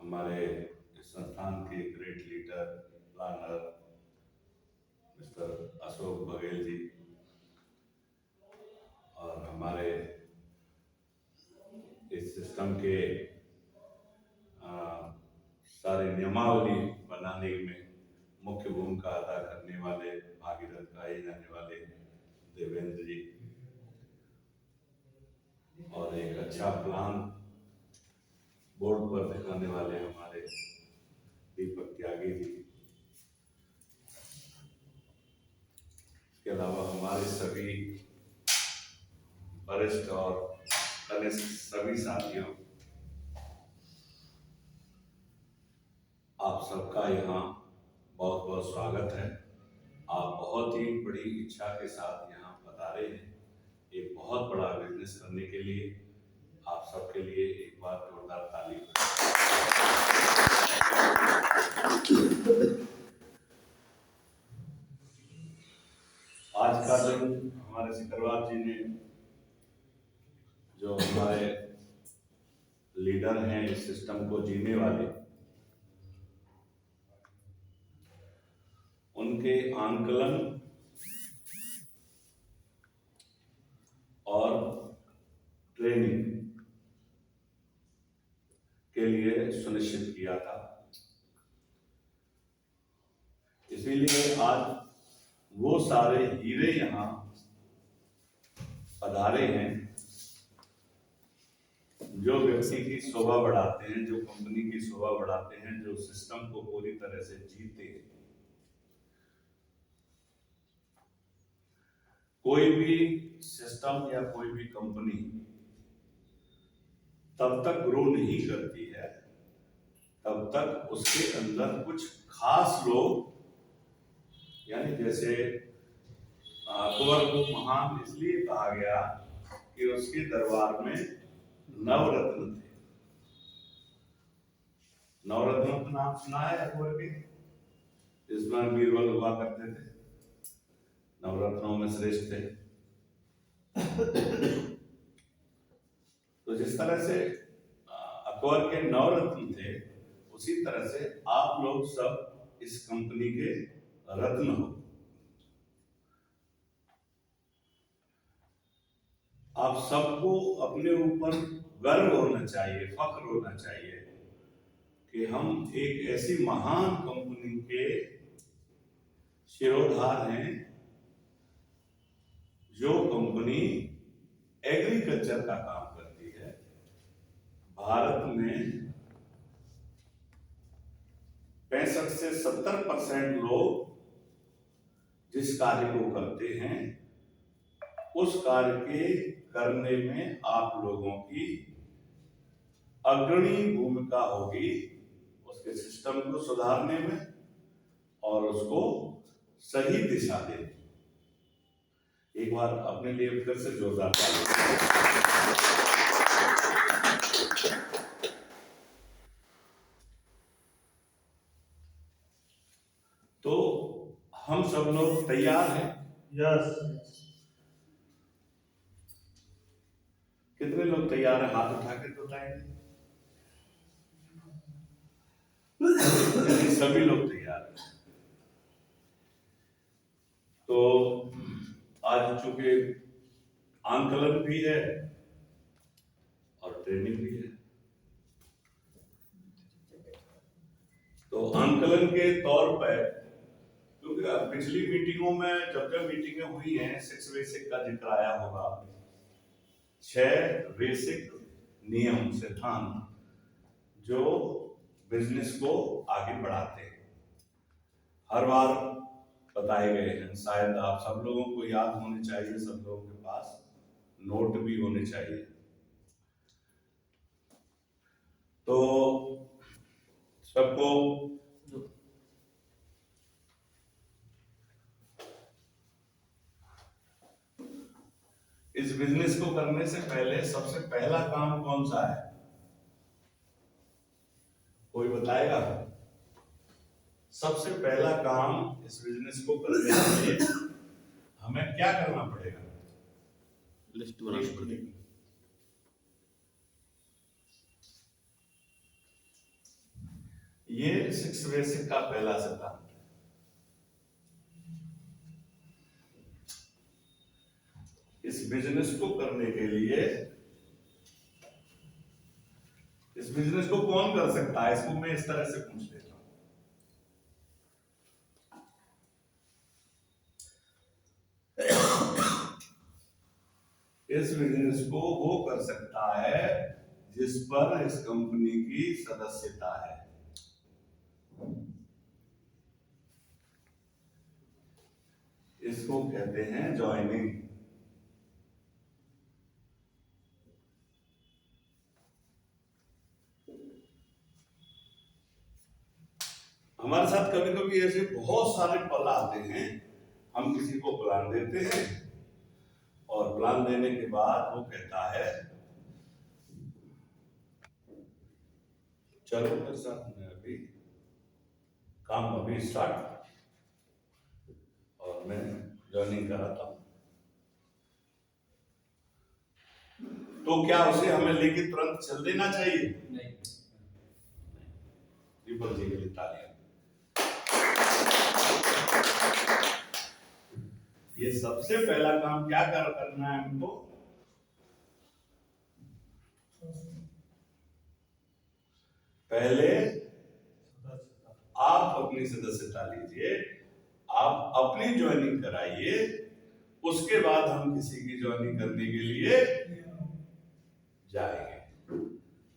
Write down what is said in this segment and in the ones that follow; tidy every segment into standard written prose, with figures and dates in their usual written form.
हमारे संस्थान के great leader planner mister Ashok Baghel ji और हमारे इस सिस्टम के सारे नियमावली बनाने में मुख्य भूमिका अदा करने वाले भागीरथ कहे जाने वाले देवेंद्र जी और एक अच्छा प्लान बोर्ड पर दिखाने वाले हमारे दीपक त्यागी जी, इसके अलावा हमारे सभी वरिष्ठ और कनिष्ठ सभी साथियों, आप सबका यहाँ बहुत बहुत स्वागत है। आप बहुत ही बड़ी इच्छा के साथ यहाँ पधारे हैं एक बहुत बड़ा बिजनेस करने के लिए। आप सबके लिए एक बार जोरदार ताली। आज का दिन हमारे सिकरवार जी ने, जो हमारे लीडर हैं इस सिस्टम को जीने वाले, उनके आंकलन और ट्रेनिंग के लिए सुनिश्चित किया था। इसीलिए आज वो सारे हीरे यहाँ पधारे हैं जो व्यक्ति की शोभा बढ़ाते हैं, जो कंपनी की शोभा बढ़ाते हैं, जो सिस्टम को पूरी तरह से जीते हैं। कोई भी सिस्टम या कोई भी कंपनी तब तक ग्रो नहीं करती है तब तक उसके अंदर कुछ खास लोग, यानी जैसे अकबर को महान इसलिए कहा गया कि उसके दरबार में नवरत्न थे। नवरत्नों का नाम सुना है अकबर के, जिसमें बीरबल हुआ करते थे, नवरत्नों में श्रेष्ठ थे। तो जिस तरह से अकबर के नवरत्न थे, उसी तरह से आप लोग सब इस कंपनी के रत्न हो। आप सबको अपने ऊपर गर्व होना चाहिए, फख्र होना चाहिए कि हम एक ऐसी महान कंपनी के शिरोधार हैं जो कंपनी एग्रीकल्चर का काम करती है। भारत में 65 से 70% लोग जिस कार्य को करते हैं, उस कार्य के करने में आप लोगों की अग्रणी भूमिका होगी, उसके सिस्टम को सुधारने में और उसको सही दिशा देने। एक बार अपने लिए फिर से जोरदार ताली। तो हम सब लोग तैयार हैं? यस। कितने लोग तैयार हैं? हाथ उठा के बताएंगे। सभी लोग तैयार हैं। तो आज चूंकि आंकलन भी है और ट्रेनिंग भी है, तो आंकलन के तौर पर, क्योंकि पिछली मीटिंगों में जब मीटिंगें हुई हैं, 6 बेसिक का जिक्र आया होगा, 6 बेसिक नियम सिद्धांत जो बिजनेस को आगे बढ़ाते हैं, हर बार बताए गए हैं। शायद आप सब लोगों को याद होने चाहिए, सब लोगों के पास नोट भी होने चाहिए। तो सबको इस बिजनेस को करने से पहले सबसे पहला काम कौन सा है? कोई बताएगा? सबसे पहला काम इस बिजनेस को करने के लिए हमें क्या करना पड़ेगा? लिस्ट बनानी पड़ेगी। ये 6 बेसिक का पहला सिद्धांत है। इस बिजनेस को करने के लिए, इस बिजनेस को कौन कर सकता है, इसको मैं इस तरह से पूछ लेता हूं। इस बिजनेस को वो कर सकता है जिस पर इस कंपनी की सदस्यता है। इसको कहते हैं ज्वाइनिंग। हमारे साथ कभी कभी ऐसे बहुत सारे पल आते हैं, हम किसी को प्लान देते हैं और प्लान देने के बाद वो कहता है चलो मेरे साथ, मैं अभी काम अभी स्टार्ट और मैं ज्वाइनिंग कराता हूं। तो क्या उसे हमें लेके तुरंत चल देना चाहिए? नहीं। दीपक जी के लिए तालियां। ये सबसे पहला काम क्या करना है हमको? पहले आप अपनी सदस्यता लीजिए, आप अपनी ज्वाइनिंग कराइए, उसके बाद हम किसी की ज्वाइनिंग करने के लिए जाएंगे।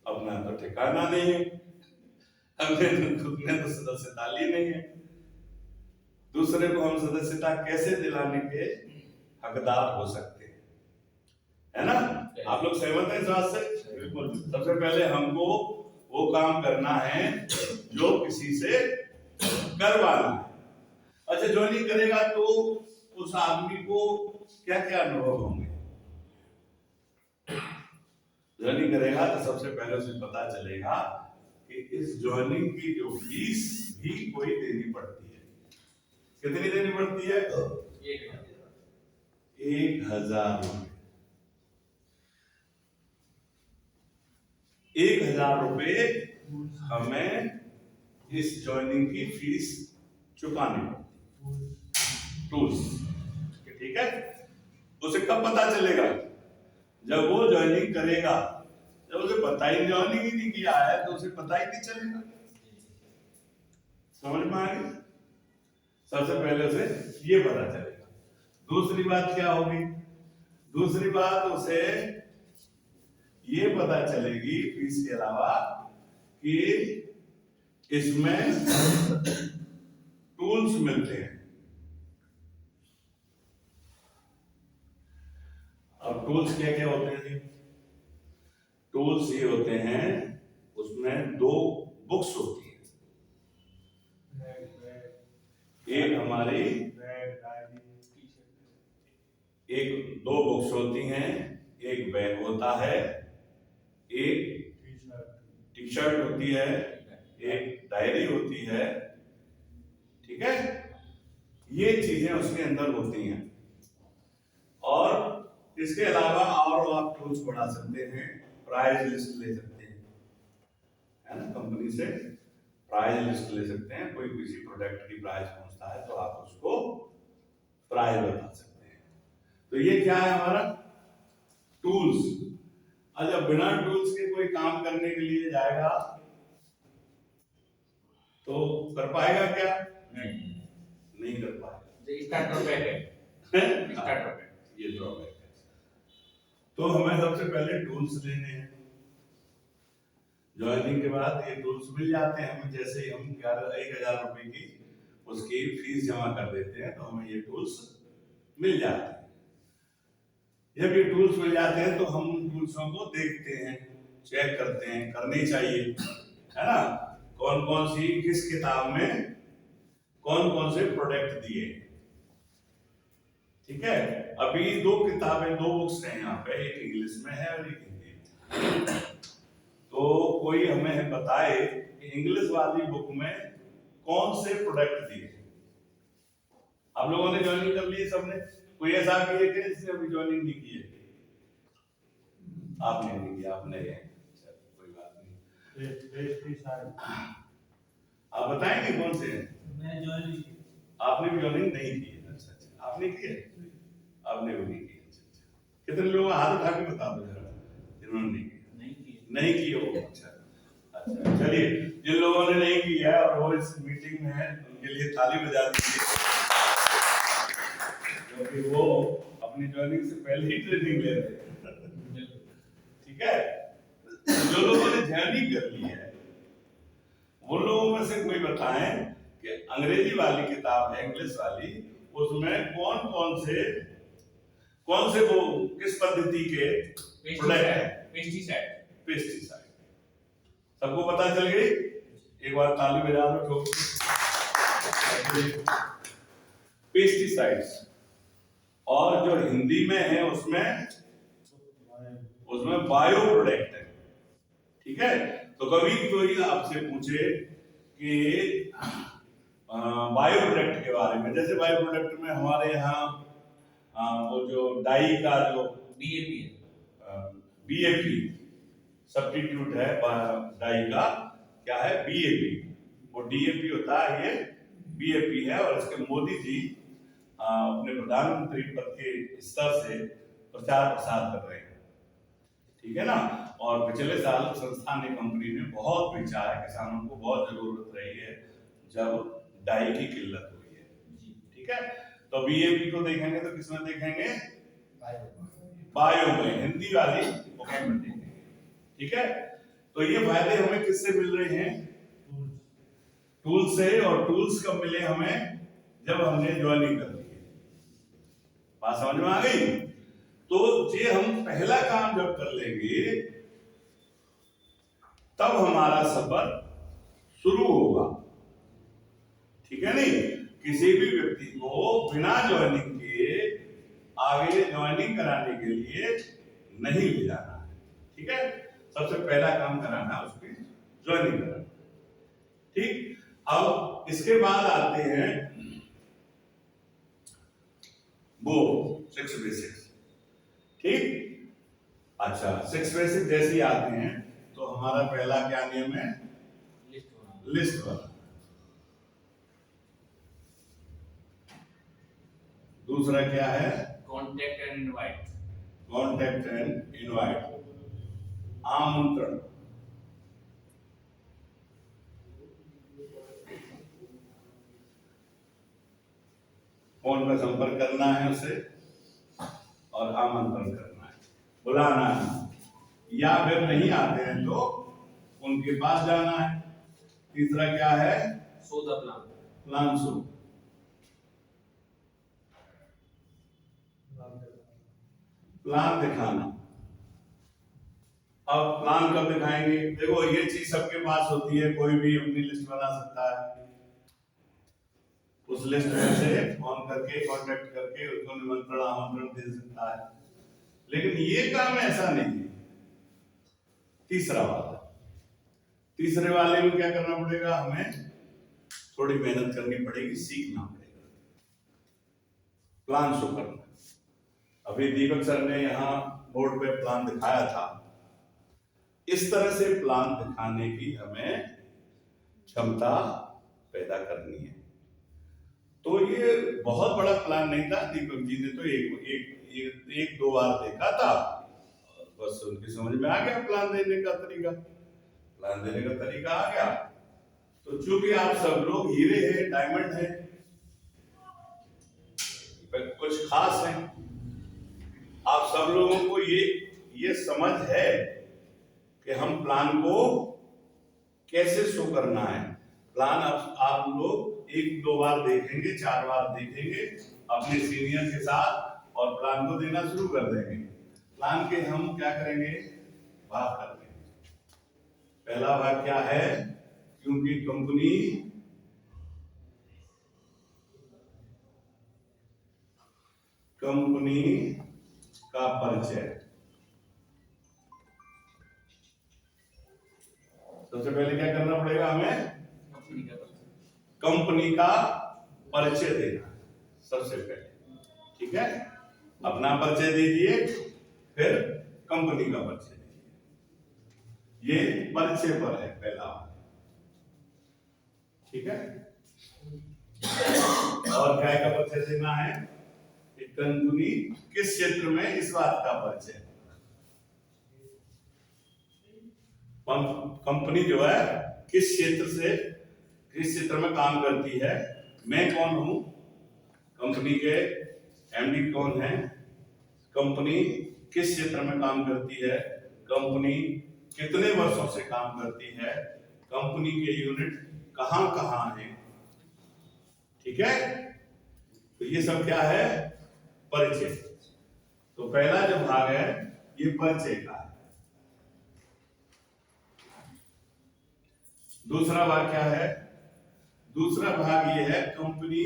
अपना तो ठिकाना नहीं है, हमने खुद में तो सदस्यता ली नहीं है, दूसरे को हम सदस्यता कैसे दिलाने के हकदार हो सकते हैं, है ना? आप लोग सहमत हैं इस बात से? बिल्कुल। सबसे पहले हमको वो काम करना है जो किसी से करवाना है। अच्छा, ज्वाइनिंग करेगा तो उस आदमी को क्या क्या अनुभव होंगे? ज्वाइनिंग करेगा तो सबसे पहले उसे पता चलेगा कि इस ज्वाइनिंग की जो फीस भी कोई देनी पड़ती है। कितनी देनी पड़ती है? 1,000 रुपए। 1,000 रुपए हमें इस ज्वाइनिंग की फीस चुकानी पड़ती। टूल्स, ठीक है? उसे कब पता चलेगा? जब वो ज्वाइनिंग करेगा। जब उसे पता ही ज्वाइनिंग ही नहीं किया है तो उसे पता ही नहीं चलेगा। समझ में आ गई? सबसे पहले उसे ये पता चलेगा। दूसरी बात क्या होगी? दूसरी बात उसे ये पता चलेगी फीस के अलावा कि इसमें टूल्स मिलते हैं। अब टूल्स क्या क्या होते हैं? टूल्स ये होते हैं, उसमें 2 बुक्स होती हैं। एक हमारी एक 2 बुक्स होती हैं, एक बैग होता है, एक टी शर्ट होती है, एक डायरी होती है, ठीक है? ये चीजें उसके अंदर होती हैं। और इसके अलावा और आप टूल्स बढ़ा सकते हैं, प्राइस लिस्ट ले सकते हैं, है ना? कंपनी से प्राइस लिस्ट ले सकते हैं। कोई किसी प्रोडक्ट की प्राइस पूछता है तो आप उसको प्राइस बता सकते हैं। तो ये क्या है हमारा? टूल्स। अच्छा, बिना टूल्स के कोई काम करने के लिए जाएगा तो कर पाएगा क्या? नहीं कर पाएगा। ये ड्रॉबैक है। तो हमें सबसे पहले टूल्स लेने हैं। ज्वाइनिंग के बाद ये टूल्स मिल जाते हैं हमें। जैसे ही हम 1,000 रुपए की उसकी फीस जमा कर देते हैं तो हमें ये टूल्स मिल जाते हैं। जब ये टूल्स मिल जाते हैं तो हम उन टूल्सों को देखते हैं, चेक करते हैं, करनी चाहिए, है ना? कौन कौन सी किस किताब में कौन कौन से प्रोडक्ट दिए, ठीक है? अभी 2 किताबें, 2 बुक्स हैं यहाँ पे, एक इंग्लिश में है और एक हिंदी में। तो कोई हमें बताए कि इंग्लिश वाली बुक में कौन से प्रोडक्ट दिए। आप लोगों ने ज्वाइनिंग कर ली सबने? कोई ऐसा भी है कि जिसने अभी ज्वाइनिंग नहीं की है? आपने नहीं किया, आपने कोई बात नहीं। आप बताएंगे कौन से हैं? मैं ज्वाइनिंग। आपने भी ज्वाइनिंग नहीं की है? अच्छा अच्छा, आपने की है? आपने भी नहीं की। अच्छा अच्छा, कितने लोग हाथ उठा के बता दो जरा जिन्होंने नहीं की। नहीं की हो? अच्छा अच्छा, चलिए जिन लोगों ने नहीं की है और वो इस मीटिंग में है उनके लिए ताली बजा दीजिए, क्योंकि वो अपनी ज्वाइनिंग से पहले ही ट्रेनिंग ले रहे हैं। ठीक है, जो लोगों ने ज्वाइनिंग कर ली है वो लोगों में से कोई बताएं कि अंग्रेजी वाली किताब है, इंग्लिश वाली, उसमें कौन से वो किस पद्धति के प्रोडक्ट है? पेस्टिसाइड। सबको पता चल गई? एक बार ताली बजा दो ठोक के। पेस्टिसाइड्स, और जो हिंदी में है उसमें बायो प्रोडक्ट है। ठीक है, तो कभी कोई आपसे पूछे कि बायो प्रोडक्ट के बारे में, जैसे बायो प्रोडक्ट में हमारे यहाँ वो जो डाई का जो बीएपी है, बीएपी सब्स्टिट्यूट है डाई का, क्या है? बीएपी। वो डीएपी होता है, ये बीएपी है, और इसके मोदी जी अपने प्रधानमंत्री पद के स्तर से प्रचार प्रसार कर रहे हैं। ठीक है ना, और पिछले साल संस्थान ने, कंपनी ने बहुत बेचा है, किसानों को बहुत जरूरत रही है जब डाई की किल्लत हुई है। ठीक है, तो बीएपी को देखेंगे तो किसमें देखेंगे? बायो में, हिंदी वाली बुक में देखेंगे। ठीक है, तो ये फायदे हमें किससे मिल रहे हैं? टूल से। और टूल्स कब मिले हमें? जब हमने ज्वाइनिंग कर ली। बात समझ में आ गई? तो ये हम पहला काम जब कर लेंगे तब हमारा सफर शुरू होगा। ठीक है नहीं? किसी भी व्यक्ति को बिना ज्वाइनिंग के आगे ज्वाइनिंग कराने के लिए नहीं ले जाना है। ठीक है, सबसे पहला काम कराना है उसकी ज्वाइनिंग कराना। ठीक, अब इसके बाद आते हैं वो 6 बेसिक्स। ठीक, अच्छा 6 बेसिक जैसे ही आते हैं तो हमारा पहला क्या नियम है? लिस्ट वाला। दूसरा क्या है? Contact and invite. Contact and invite, आमंत्रण। फोन पर संपर्क करना है उसे और आमंत्रण करना है, बुलाना है, या फिर नहीं आते हैं तो उनके पास जाना है। तीसरा क्या है? So the plan. Plan show, plan दिखाना। अब प्लान कब दिखाएंगे? देखो ये चीज सबके पास होती है, कोई भी अपनी लिस्ट बना सकता है, उस लिस्ट में से फोन करके कांटेक्ट करके उसको निमंत्रण आमंत्रण दे सकता है। लेकिन ये काम ऐसा नहीं है। तीसरा वाला, तीसरे वाले में क्या करना पड़ेगा? हमें थोड़ी मेहनत करनी पड़ेगी, सीखना पड़ेगा प्लान शो करना। अभी दीपक सर ने यहाँ बोर्ड पे प्लान दिखाया था, इस तरह से प्लान दिखाने की हमें क्षमता पैदा करनी है। तो ये बहुत बड़ा प्लान नहीं था, दीपक जी ने तो एक दो बार देखा था, बस उनकी समझ में आ गया प्लान देने का तरीका, प्लान देने का तरीका आ गया। तो चूंकि आप सब लोग हीरे हैं, डायमंड हैं, कुछ खास हैं, आप सब लोगों को ये समझ है कि हम प्लान को कैसे शो करना है। प्लान आप लोग एक दो बार देखेंगे, 4 बार देखेंगे अपने सीनियर के साथ, और प्लान को देना शुरू कर देंगे। प्लान के हम क्या करेंगे? भाग कर देंगे। पहला भाग क्या है? क्योंकि कंपनी का परिचय। सबसे पहले क्या करना पड़ेगा हमें? कंपनी का परिचय देना सबसे पहले। ठीक है, अपना परिचय दीजिए, फिर कंपनी का परिचय दीजिए। ये परिचय पर है पहला। ठीक है। और क्या का परिचय देना है, एक कंपनी किस क्षेत्र में, इस बात का परिचय। कंपनी जो है किस क्षेत्र से, किस क्षेत्र में काम करती है, मैं कौन हूं, कंपनी के एमडी कौन है, कंपनी किस क्षेत्र में काम करती है, कंपनी कितने वर्षों से काम करती है, कंपनी के यूनिट कहां कहां हैं। ठीक है, तो ये सब क्या है, परिचय। तो पहला जो भाग है ये परिचय का है। दूसरा भाग क्या है, दूसरा भाग ये है कंपनी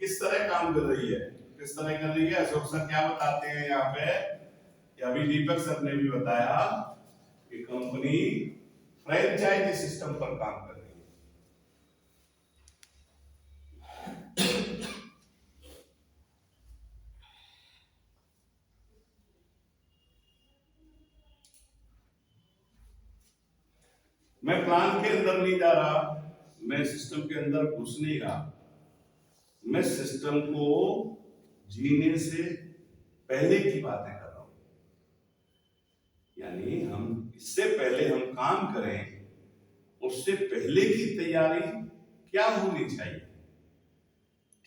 किस तरह काम कर रही है, किस तरह कर रही है। अशोक सर क्या बताते हैं यहाँ पे, या अभी दीपक सर ने भी बताया कि कंपनी फ्रेंचाइजी सिस्टम पर काम कर रही है। मैं प्लान के अंदर नहीं जा रहा, मैं सिस्टम के अंदर घुस नहीं रहा, मैं सिस्टम को जीने से पहले की बातें कर रहा हूं। यानी हम इससे पहले हम काम करें, उससे पहले की तैयारी क्या होनी चाहिए।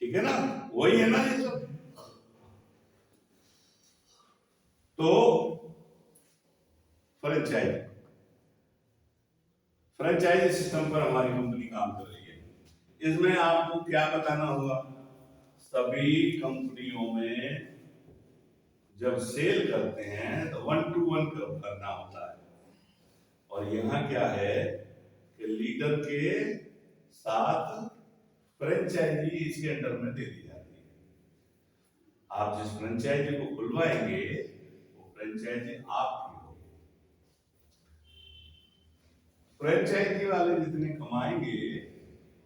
ठीक है ना, वही है ना ये सब। तो फ्रेंचाइजी, फ्रेंचाइजी सिस्टम पर हमारी कंपनी काम कर रही है। इसमें आपको क्या बताना होगा, सभी कंपनियों में जब सेल करते हैं तो 1 to 1 करना होता है। और यहाँ क्या है कि लीडर के साथ फ्रेंचाइजी इसके अंडर में दे दी जाती है। आप जिस फ्रेंचाइजी को खुलवाएंगे वो फ्रेंचाइजी आपकी होगी। फ्रेंचाइजी वाले जितने कमाएंगे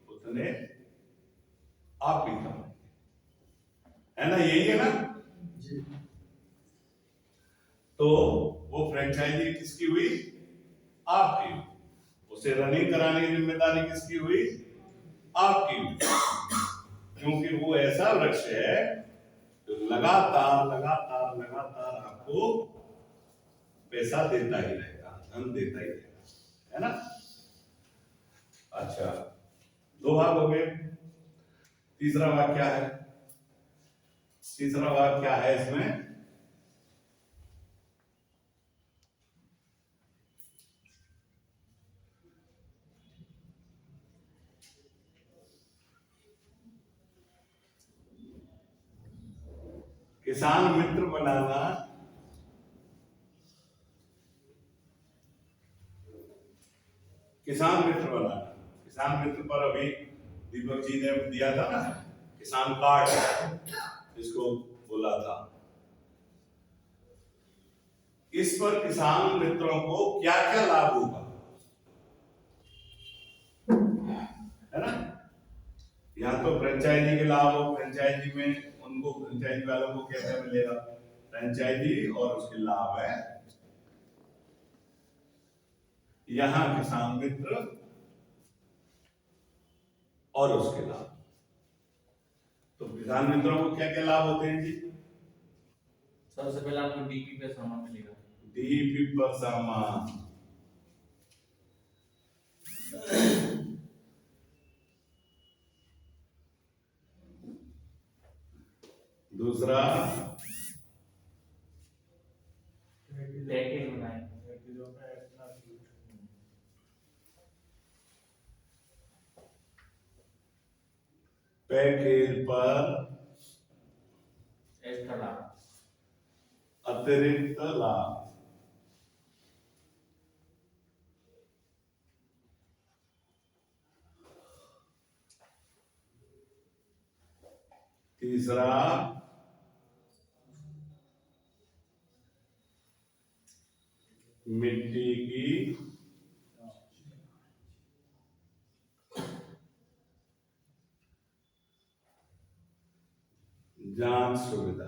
उतने आप भी कमाएंगे, है ना, यही है ना जी। तो वो फ्रेंचाइजी किसकी हुई, आपकी। उसे रनिंग कराने की जिम्मेदारी किसकी हुई, आपकी हुई। क्योंकि वो ऐसा वृक्ष है जो लगातार लगातार लगातार आपको पैसा देता ही रहेगा, धन देता ही रहेगा, है ना। अच्छा, 2 भाग हो गए। तीसरा भाग क्या है, तीसरा भाग क्या है इसमें, किसान मित्र बनाना, किसान मित्र बनाना। किसान मित्र पर अभी दीपक जी ने दिया था ना, किसान कार्ड इसको बोला था। इस पर किसान मित्रों को क्या क्या लाभ होगा, है ना। यहाँ तो फ्रेंचाइजी के लाभ हो, फ्रेंचाइजी में उनको, फ्रेंचाइजी वालों को क्या क्या मिलेगा, फ्रेंचाइजी और उसके लाभ है। यहाँ किसान मित्र और उसके लाभ। तो किसान मित्रों को क्या क्या लाभ होते हैं जी, सबसे पहले आपको डीपी पे सामान मिलेगा, डीपी पर सामान। दूसरा पैकेज बनाए, पैकेज पर एक्स्ट्रा लाभ, अतिरिक्त लाभ। तीसरा मिट्टी की जांच सुविधा।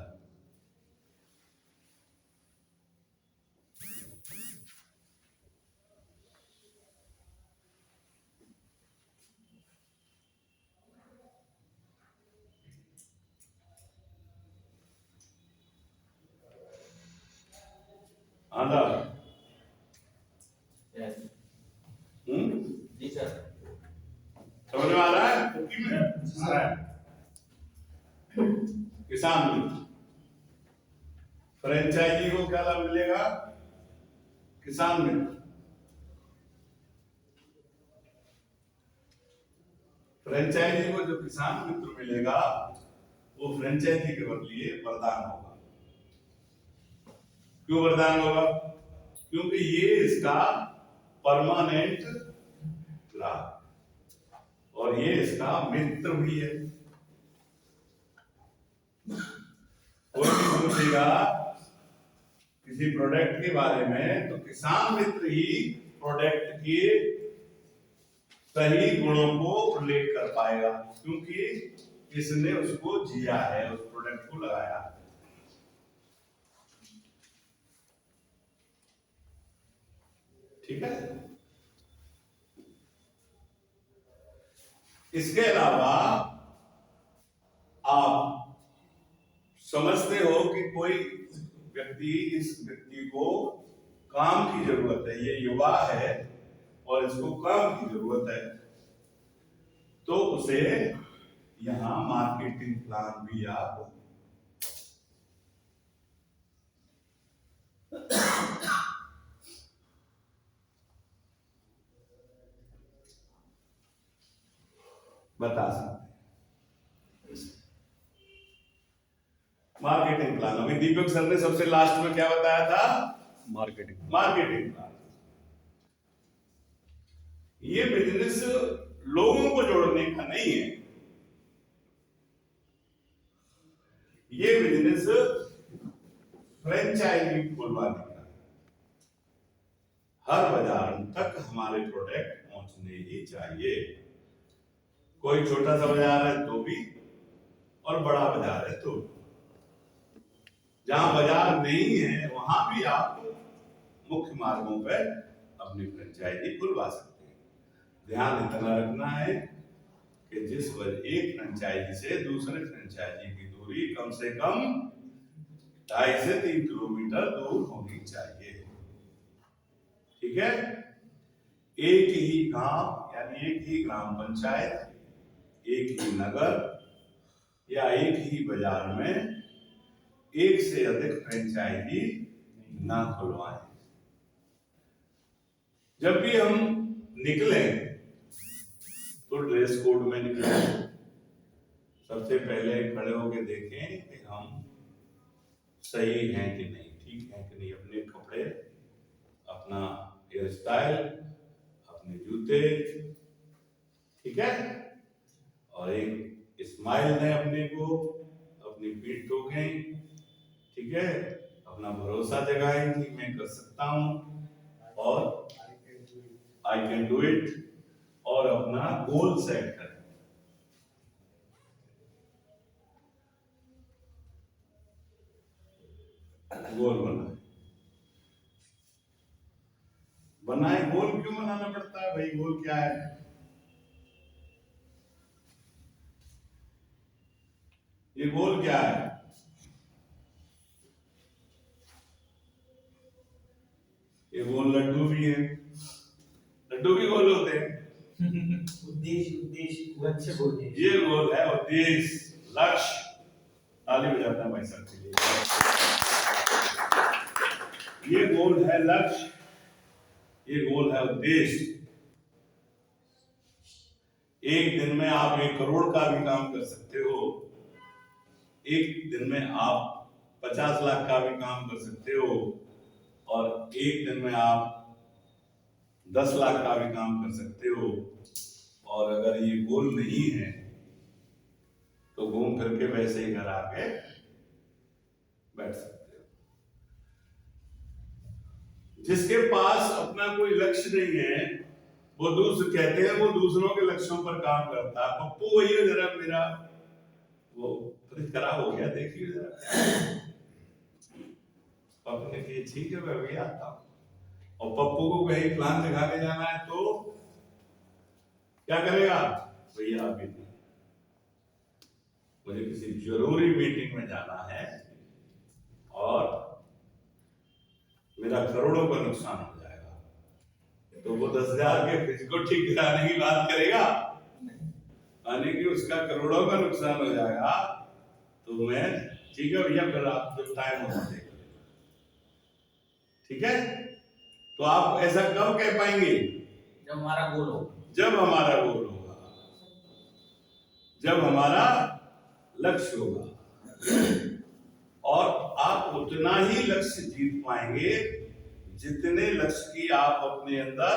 आधा यस हम्म जी सर। समझ में आ रहा है? कुकी में आ रहा है। किसान मित्र फ्रेंचाइजी को क्या लाभ मिलेगा? किसान मित्र। फ्रेंचाइजी को जो किसान मित्र मिलेगा वो फ्रेंचाइजी के बदले वरदान होगा। क्यों वरदान होगा? क्योंकि ये इसका परमानेंट ग्राहक और ये इसका मित्र भी है। कोई भी पूछेगा किसी प्रोडक्ट के बारे में तो किसान मित्र ही प्रोडक्ट के सही गुणों को उल्लेख कर पाएगा, क्योंकि इसने उसको जिया है, उस प्रोडक्ट को लगाया है। ठीक है। इसके अलावा आप समझते हो कि कोई व्यक्ति, इस व्यक्ति को काम की जरूरत है, ये युवा है और इसको काम की जरूरत है, तो उसे यहां मार्केटिंग प्लान भी आप बता सकते हैं। मार्केटिंग प्लान अभी दीपक सर ने सबसे लास्ट में क्या बताया था? Marketing plan. ये बिजनेस लोगों को जोड़ने का नहीं है, ये बिजनेस फ्रेंचाइजी खुलवाने का। हर बाजार तक हमारे प्रोडक्ट पहुंचने ही चाहिए। कोई छोटा सा बाजार है तो भी और बड़ा बाजार है तो भी। जहां बाजार नहीं है वहां भी आप मुख्य मार्गों पर अपनी फ्रेंचाइजी खुलवा सकते हैं। ध्यान इतना रखना है कि एक फ्रेंचाइजी से दूसरे फ्रेंचाइजी की दूरी कम से कम 2.5 से 3 किलोमीटर दूर होनी चाहिए। ठीक है। एक ही गांव यानी एक ही ग्राम पंचायत, एक ही नगर या एक ही बाजार में एक से अधिक फ्रेंचाइजी ना खुलवाएं। जब भी हम निकले तो ड्रेस कोड में निकले। सबसे पहले खड़े होकर देखें कि हम सही हैं कि नहीं, ठीक है कि नहीं। अपने कपड़े, अपना हेयर स्टाइल, अपने जूते, ठीक है, और एक स्माइल दें अपने को, अपनी पीठ ठोकें, ठीक है, अपना भरोसा जगाएं कि मैं कर सकता हूं और आई कैन डू इट, और अपना गोल सेट करें। गोल बनाए। गोल क्यों बनाना पड़ता है भाई? गोल क्या है? ये गोल क्या है? ये गोल लड्डू भी है, लड्डू भी गोल होते हैं। उद्देश्य लक्ष्य बोलते हैं। ये गोल है उद्देश्य, लक्ष्य। ताली बजाता है भाई साहब के लिए। ये गोल है लक्ष्य, ये गोल है उद्देश्य। एक दिन में आप 1 करोड़ का भी काम कर सकते हो, एक दिन में आप 50 लाख का भी काम कर सकते हो, और एक दिन में आप 10 लाख का भी काम कर सकते हो। और अगर ये गोल नहीं है तो घूम फिर के वैसे ही घर आके बैठ सकते हो। जिसके पास अपना कोई लक्ष्य नहीं है, वो दूसरे कहते हैं वो दूसरों के लक्ष्यों पर काम करता है। पप्पू वही है, जरा मेरा वो फ्रिज खराब हो गया, देखिए जरा। पप्पू ने कहा ठीक है मैं भी आता हूँ। और पप्पू को कहीं प्लान दिखाने जाना है तो क्या करेगा? भैया अभी नहीं, मुझे किसी जरूरी मीटिंग में जाना है और मेरा करोड़ों का नुकसान हो जाएगा, तो वो 10,000 के फ्रिज को ठीक कराने की बात करेगा? यानी कि उसका करोड़ों का नुकसान हो जाएगा, तो मैं ठीक है भैया, फिर आप जब टाइम होगा देख लेना, ठीक है? तो आप ऐसा कब कह पाएंगे? जब हमारा गोल हो, जब हमारा गोल होगा, जब हमारा लक्ष्य होगा, और आप उतना ही लक्ष्य जीत पाएंगे जितने लक्ष्य की आप अपने अंदर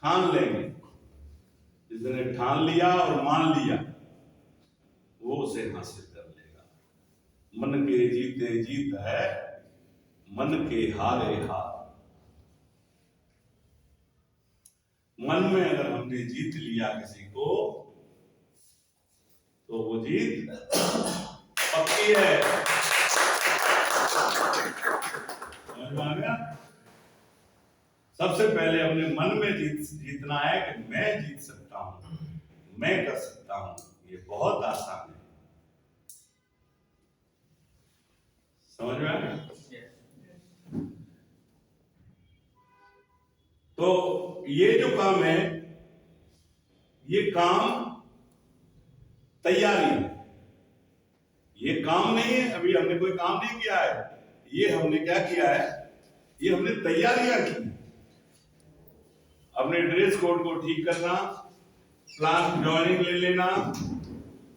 ठान लेंगे। जिसने ठान लिया और मान लिया, वो उसे हासिल कर लेगा। मन के जीते जीत है, मन के हारे हार। मन में अगर हमने जीत लिया किसी को, तो वो जीत पक्की है। समझ में आ गया? सबसे पहले अपने मन में जीतना है कि मैं जीत सकता हूं, मैं कर सकता हूं। ये बहुत आसान है। समझ में आ गया? तो ये जो काम है, ये काम तैयारी है, ये काम नहीं है। अभी हमने कोई काम नहीं किया है, ये हमने क्या किया है? ये हमने तैयारियां की। अपने ड्रेस कोड को ठीक करना, प्लान ज्वाइनिंग ले लेना,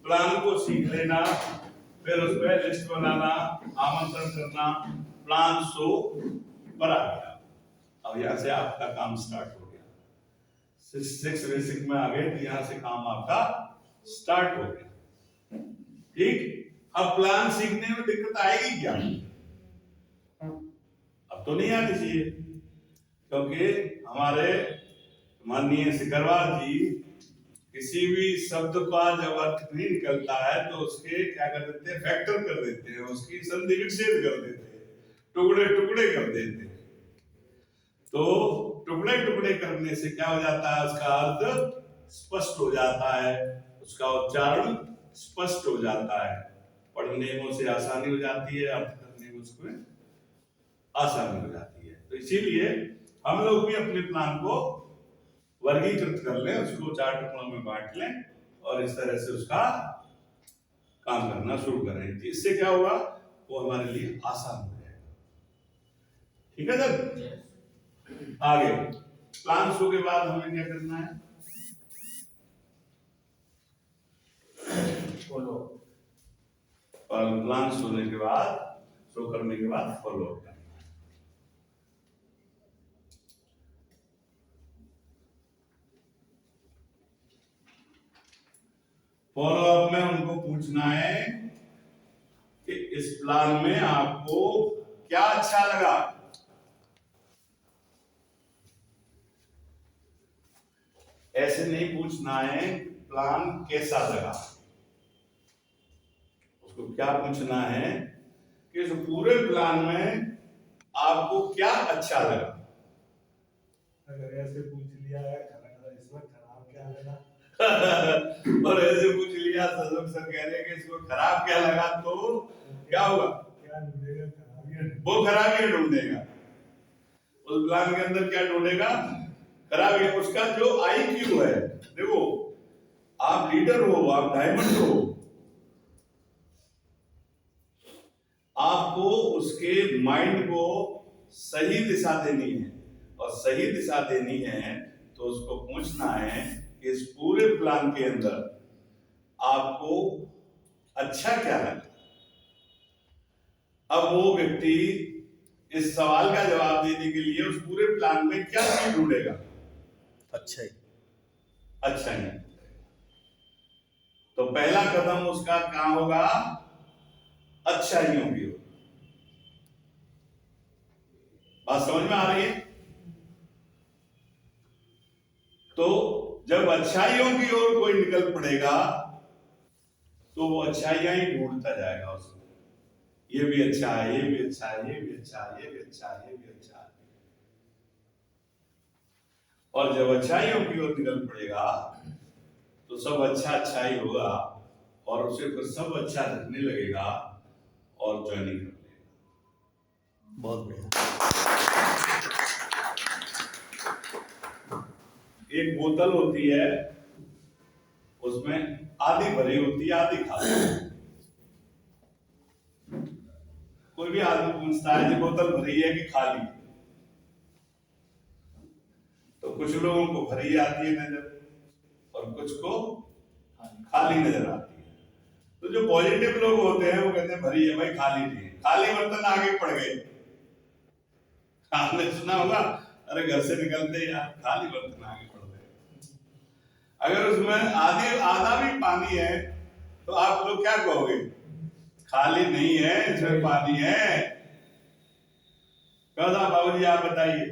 प्लान को सीख लेना, फिर उस पर लिस्ट बनाना, आमंत्रण करना, प्लान शो पर आ गया। अब यहां से आपका काम स्टार्ट हो गया। 6 बेसिक में आ गए, तो यहां से काम आपका स्टार्ट हो गया। ठीक, अब प्लान सीखने में दिक्कत आएगी क्या? अब तो नहीं आनी चाहिए, क्योंकि हमारे माननीय सिकरवार जी किसी भी शब्द का जब अर्थ नहीं निकलता है तो उसके क्या कर देते हैं? फैक्टर कर देते हैं, उसकी संधि विच्छेद कर देते हैं, टुकड़े टुकड़े कर देते हैं। तो टुकड़े टुकड़े करने से क्या हो जाता है? उसका अर्थ स्पष्ट हो जाता है, उसका उच्चारण स्पष्ट हो जाता है, पढ़ने में उसे आसानी हो जाती है, अर्थ करने में उसमें आसानी हो जाती है। तो इसीलिए हम लोग भी अपने प्लान को वर्गीकृत कर लें, उसको 4 टुकड़ों में बांट लें और इस तरह से उसका काम करना शुरू करें। इससे क्या होगा? वो हमारे लिए आसान हो जाएगा। ठीक है सर? आगे प्लान शो के बाद हमें क्या करना है? फॉलो। और प्लान शो के बाद, शो करने के बाद फॉलो करना है। फॉलो अप में उनको पूछना है कि इस प्लान में आपको क्या अच्छा लगा। ऐसे नहीं पूछना है प्लान कैसा लगा, उसको क्या पूछना है कि इस पूरे प्लान में आपको क्या अच्छा लगा। अगर ऐसे पूछ लिया है इसमें खराब क्या लगा और ऐसे पूछ लिया सर कह रहे हैं कि इसको खराब क्या लगा, तो क्या होगा? क्या ढूंढेगा? खराबियां। वो खराबियां ढूंढेगा। उस प्लान के अंदर क्या ढूंढेगा? खराबियां। उसका जो IQ है, देखो आप लीडर हो, आप डायमंड हो, आपको उसके माइंड को सही दिशा देनी है, और सही दिशा देनी है तो उसको पूछना है कि इस पूरे प्लान के अंदर आपको अच्छा क्या लगा। अब वो व्यक्ति इस सवाल का जवाब देने के लिए उस पूरे प्लान में क्या चीज ढूंढेगा? अच्छा ही। अच्छा ही। तो पहला कदम उसका क्या होगा? अच्छाइयों की ओर। बात समझ में आ रही है? तो जब अच्छाइयों की ओर कोई निकल पड़ेगा तो वो अच्छाइयां ही ढूंढता जाएगा उसको। ये भी अच्छा है, ये भी अच्छा है, ये भी अच्छा है, ये भी अच्छा है, ये भी अच्छा है। और जब अच्छाइयों की ओर निकल पड़ेगा तो सब अच्छा अच्छा ही होगा, और उसे फिर सब अच्छा लगने लगेगा और ज्वाइनिंग कर लेगा। बहुत बढ़िया। एक बोतल होती है, उसमें आधी भरी होती है आधी खाली। कोई भी आदमी पूछता है कि बोतल भरी है कि खाली, तो कुछ लोगों को भरी आती है नजर और कुछ को खाली नजर आती है। तो जो पॉजिटिव लोग होते हैं वो कहते हैं भरी है भाई, खाली नहीं है। खाली बर्तन आगे पड़ गए, आपने सुना होगा, अरे घर से निकलते यार खाली बर्तन आगे पड़ गए। अगर उसमें आधा भी पानी है तो आप लोग क्या कहोगे? खाली नहीं है, इसमें पानी है। कहता बाबूजी आप बताइए,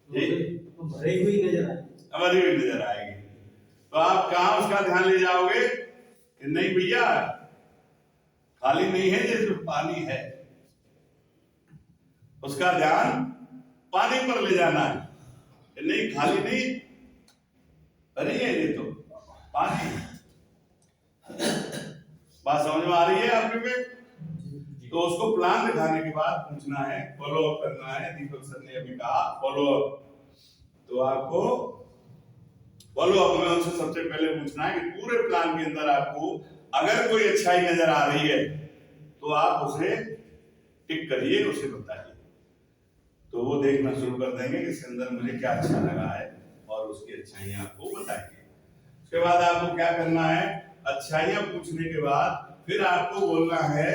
तो भरी हुई नजर आए, भरी हुई नजर आएगी। तो आप कहां उसका ध्यान ले जाओगे कि नहीं भैया खाली नहीं है, जिसमें पानी है उसका ध्यान पानी पर ले जाना है। कि नहीं खाली नहीं, भरी है ये तो पानी है। बात समझ में आ रही है आपके में? तो उसको प्लान दिखाने के बाद पूछना है, फॉलो अप करना है। दीपक सर ने अभी कहा फॉलो अप, तो आपको फॉलो अप में उनसे सबसे पहले पूछना है कि पूरे प्लान के अंदर आपको अगर कोई अच्छाई नजर आ रही है तो आप उसे टिक करिए, उसे बताइए। तो वो देखना शुरू कर देंगे कि इसके अंदर मुझे क्या अच्छा लगा है और उसकी अच्छाइयां आपको बताएंगे। उसके बाद आपको क्या करना है, अच्छाइयां पूछने के बाद फिर आपको बोलना है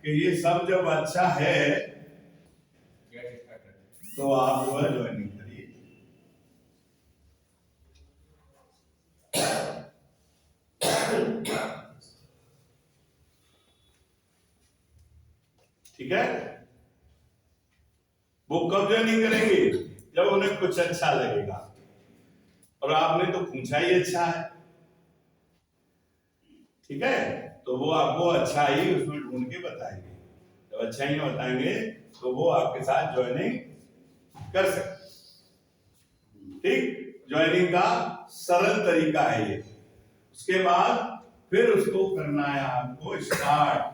कि ये सब जब अच्छा है तो आप जो है ज्वाइनिंग करिए। ठीक है? वो कब ज्वाइनिंग करेंगे? जब उन्हें कुछ अच्छा लगेगा। और आपने तो पूछा ही अच्छा है, ठीक है? तो वो आपको अच्छा ही उसमें ढूंढ के बताएंगे। जब अच्छा ही बताएंगे तो वो आपके साथ ज्वाइनिंग कर सकते। ठीक, ज्वाइनिंग का सरल तरीका है ये। उसके बाद फिर उसको करना है आपको स्टार्ट।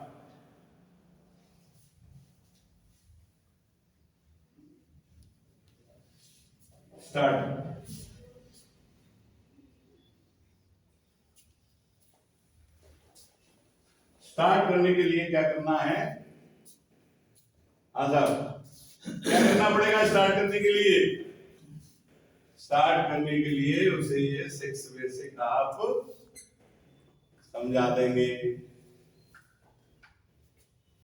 स्टार्ट करने के लिए क्या करना है? क्या करना पड़ेगा स्टार्ट करने के लिए? स्टार्ट करने के लिए उसे ये 6 बेसिक आप समझा देंगे।